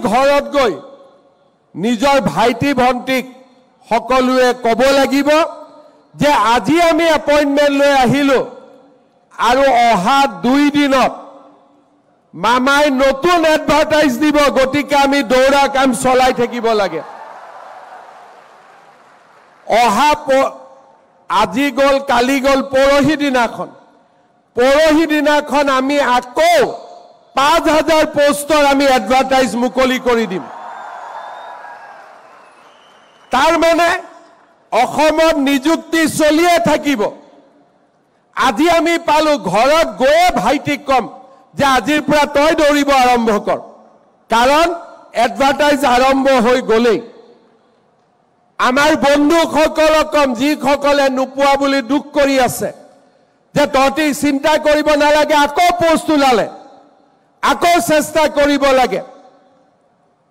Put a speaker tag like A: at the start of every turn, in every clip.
A: ঘৰত গৈ নিজৰ ভাইটি ভণ্টিক সকলোৱে ক'ব লাগিব যে আজি আমি এপইণ্টমেণ্ট লৈ আহিলোঁ আৰু অহা 2 দিনত মামাই নতুন এডভাৰটাইজ দিব, গতিকে আমি দৌৰা কাম চলাই থাকিব লাগে। আজি গ'ল, কালি গ'ল, পৰহি দিনাখন আমি আকৌ 5,000 পোষ্টৰ আমি এডভাৰটাইজ মুকলি কৰি দিম। তাৰ মানে অসমত নিযুক্তি চলিয়ে থাকিব। আজি আমি পালোঁ, ঘৰত গৈয়ে ভাইটিক ক'ম যে আজিৰ পৰা তই দৌৰিব আৰম্ভ কৰ, কাৰণ এডভাৰটাইজ আৰম্ভ হৈ গ'লেই। আমাৰ বন্ধুসকলক ক'ম, যিসকলে নোপোৱা বুলি দুখ কৰি আছে, যে তহঁতি চিন্তা কৰিব নালাগে, আকৌ পোষ্ট ওলালে আকৌ চেষ্টা কৰিব লাগে।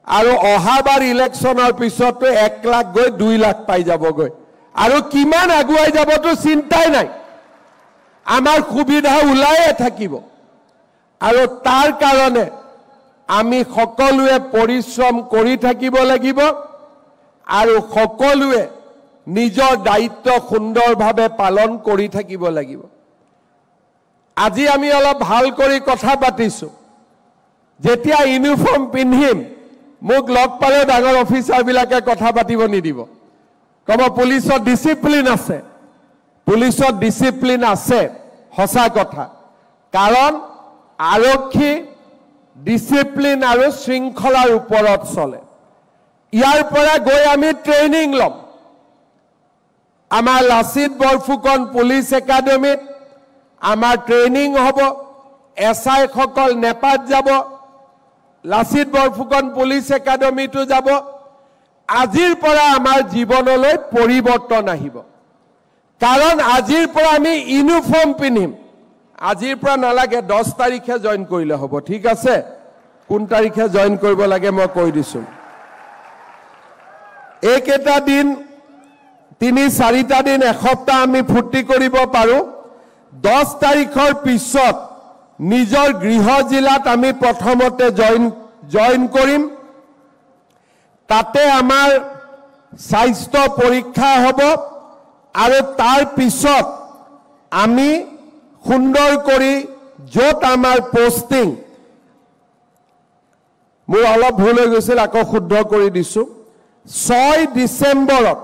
A: আৰু অহাবাৰ ইলেকশ্যনৰ পিছতো 1 লাখ গৈ 2 লাখ পাই যাবগৈ, আৰু কিমান আগুৱাই যাবতো চিন্তাই নাই। আমাৰ সুবিধা ওলাইয়ে থাকিব। আৰু তাৰ কাৰণে আমি সকলোৱে পৰিশ্ৰম কৰি থাকিব লাগিব আৰু সকলোৱে নিজৰ দায়িত্ব সুন্দৰভাৱে পালন কৰি থাকিব লাগিব। আজি আমি অলপ ভাল কৰি কথা পাতিছোঁ। যেতিয়া ইউনিফৰ্ম পিন্ধিম, মোক লগ পালে ডাঙৰ অফিচাৰবিলাকে কথা পাতিব নিদিব, ক'ব পুলিচত ডিচিপ্লিন আছে। পুলিচত ডিচিপ্লিন আছে, সঁচা কথা, কাৰণ আৰক্ষী ডিচিপ্লিন আৰু শৃংখলাৰ ওপৰত চলে। ইয়াৰ পৰা গৈ আমি ট্ৰেইনিং ল'ম। আমাৰ লাচিত বৰফুকন পুলিচ একাডেমীত আমাৰ ট্ৰেইনিং হ'ব। SI সকল নেপাত যাব, লাচিত বৰফুকন পুলিচ একাডেমীটো যাব। আজিৰ পৰা আমাৰ জীৱনলৈ পৰিৱৰ্তন আহিব, কাৰণ আজিৰ পৰা আমি ইউনিফৰ্ম পিন্ধিম। আজিৰ পৰা নালাগে, 10 তাৰিখে জইন কৰিলে হ'ব, ঠিক আছে? কোন তাৰিখে জইন কৰিব লাগে মই কৈ দিছোঁ। এইকেইটা দিন, 3-4টা দিন, এসপ্তাহ আমি ফূৰ্তি কৰিব পাৰোঁ। 10 তাৰিখৰ পিছত নিজৰ গৃহ জিলাত আমি প্ৰথমতে জইন কৰিম। তাতে আমাৰ স্বাস্থ্য পৰীক্ষা হ'ব, আৰু তাৰ পিছত আমি সুন্দৰ কৰি য'ত আমাৰ পোষ্টিং, মোৰ অলপ ভুল হৈ গৈছিল, আকৌ শুদ্ধ কৰি দিছোঁ। 6 ডিচেম্বৰত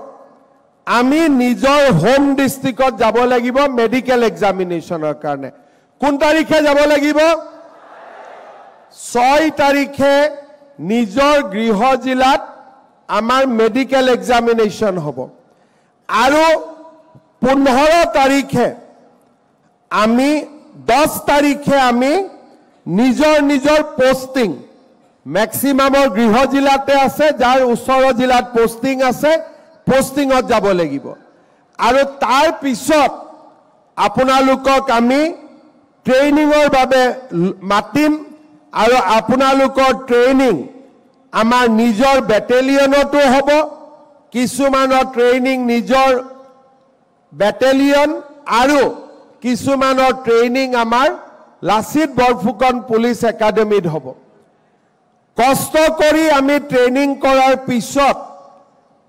A: আমি নিজৰ হোম ডিষ্ট্ৰিক্টত যাব লাগিব মেডিকেল এক্সামিনেশ্যনৰ কাৰণে। কোন তাৰিখে যাব লাগিব? 6 তাৰিখে নিজৰ গৃহ জিলাত আমাৰ মেডিকেল এক্সামিনেশ্যন হ'ব, আৰু 15 তাৰিখে আমি 10 তাৰিখে আমি নিজৰ পোষ্টিং, মেক্সিমামৰ গৃহ জিলাতে আছে, যাৰ ওচৰৰ জিলাত পোষ্টিং আছে, পোষ্টিঙত যাব লাগিব। আৰু তাৰ পিছত আপোনালোকক আমি ট্ৰেইনিঙৰ বাবে মাতিম, আৰু আপোনালোকৰ ট্ৰেইনিং আমাৰ নিজৰ বেটেলিয়নতো হ'ব। কিছুমানৰ ট্ৰেইনিং নিজৰ বেটেলিয়ন, আৰু কিছুমানৰ ট্ৰেইনিং আমাৰ লাচিত বৰফুকন পুলিচ একাডেমীত হ'ব। কষ্ট কৰি আমি ট্ৰেইনিং কৰাৰ পিছত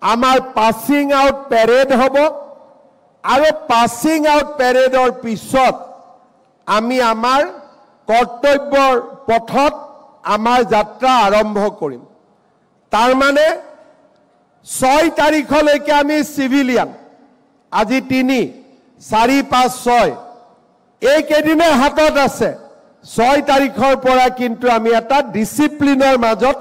A: আমাৰ পাছিং আউট পেৰেড হ'ব, আৰু পাছিং আউট পেৰেডৰ পিছত আমি আমাৰ কৰ্তব্যৰ পথত আমাৰ যাত্ৰা আৰম্ভ কৰিম। তাৰ মানে 6 তাৰিখলৈকে আমি চিভিলিয়ান, আজি 3, 4, 5, 6 এইকেইদিনে হাতত আছে। 6 তাৰিখৰ পৰা কিন্তু আমি এটা ডিচিপ্লিনৰ মাজত